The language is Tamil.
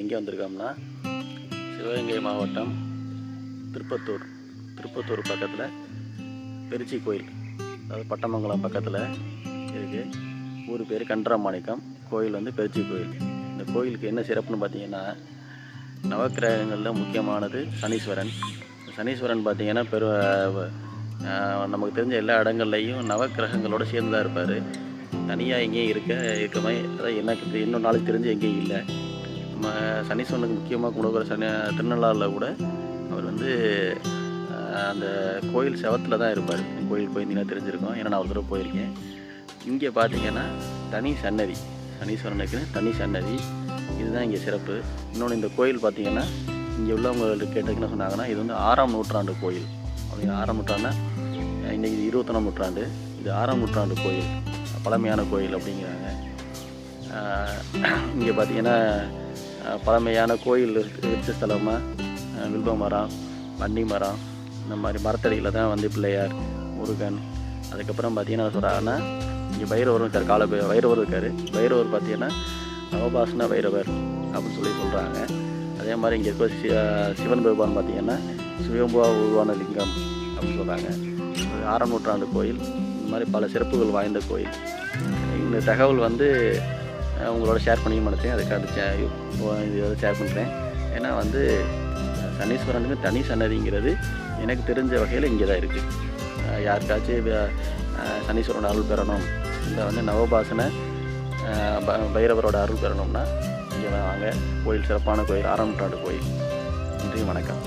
எங்கே வந்திருக்கோம்னா சிவகங்கை மாவட்டம் திருப்பத்தூர் பக்கத்தில் பெருச்சி கோயில், அதாவது பட்டமங்கலம் பக்கத்தில் இருக்குது. ஊர் பேர் கண்டராமாணிக்கம், கோயில் வந்து பெருச்சி கோயில். இந்த கோயிலுக்கு என்ன சிறப்புன்னு பார்த்தீங்கன்னா, நவக்கிரகங்களில் முக்கியமானது சனீஸ்வரன். சனீஸ்வரன் பார்த்திங்கன்னா நமக்கு தெரிஞ்ச எல்லா இடங்கள்லையும் நவக்கிரகங்களோடு சேர்ந்து தான் இருப்பார். தனியாக எங்கேயும் இருக்க மாதிரி அதாவது எனக்கு இன்னும் நாளைக்கு தெரிஞ்சு எங்கேயும் இல்லை. நம்ம சனீஸ்வரனுக்கு முக்கியமாக குணகுற திருநள்ளாறில் கூட அவர் வந்து அந்த கோயில் செவத்தில் தான் இருப்பார். கோயில் போயிருந்தீங்கன்னா தெரிஞ்சிருக்கோம், ஏன்னா நான் ஒரு தடவை போயிருக்கேன். இங்கே பார்த்தீங்கன்னா தனி சன்னதி, சனீஸ்வரனுக்கு தனி சன்னதி, இதுதான் இங்கே சிறப்பு. இன்னொன்று, இந்த கோயில் பார்த்திங்கன்னா இங்கே உள்ளவங்களுக்கு கேட்டதுன்னு சொன்னாங்கன்னா, இது வந்து 6ஆம் நூற்றாண்டு கோயில். அப்படிங்க 6ஆம் நூற்றாண்டுனா இன்றைக்கி 21ஆம் நூற்றாண்டு, இது 6ஆம் நூற்றாண்டு கோயில், பழமையான கோயில் அப்படிங்கிறாங்க. இங்கே பார்த்திங்கன்னா பழமையான கோயில் இருக்க ஸ்தலமாக வில்வ மரம், வன்னி மரம், இந்த மாதிரி மரத்தடியில் தான் வந்து பிள்ளையார், முருகன், அதுக்கப்புறம் பார்த்திங்கன்னா சொல்கிறாங்கன்னா இங்கே பைரவர் இருக்கார், பைரவர் இருக்கார். பைரவர் பார்த்திங்கன்னா நவபாசன பைரவர் அப்படின்னு சொல்கிறாங்க. அதே மாதிரி இங்கே இருக்க சிவன் பெருமான் பார்த்திங்கன்னா சுயம்புவா உருவான லிங்கம் அப்படின்னு சொல்கிறாங்க. 6ஆம் நூற்றாண்டு கோயில். இந்த மாதிரி பல சிறப்புகள் வாய்ந்த கோயில். இந்த தகவல் வந்து உங்களோட ஷேர் பண்ணி நினச்சேன், அதுக்காக இதை ஷேர் பண்ணுறேன். ஏன்னா வந்து சனீஸ்வரனுக்கு தனி சன்னதிங்கிறது எனக்கு தெரிஞ்ச வகையில் இங்கே தான் இருக்குது. யாருக்காச்சும் சனீஸ்வரனோட அருள் பெறணும், இல்லை வந்து நவபாசன பைரவரோட அருள் பெறணும்னா இங்கே வாங்க. கோயில் சிறப்பான கோயில், 6ஆம் நூற்றாண்டு கோயில். நன்றி, வணக்கம்.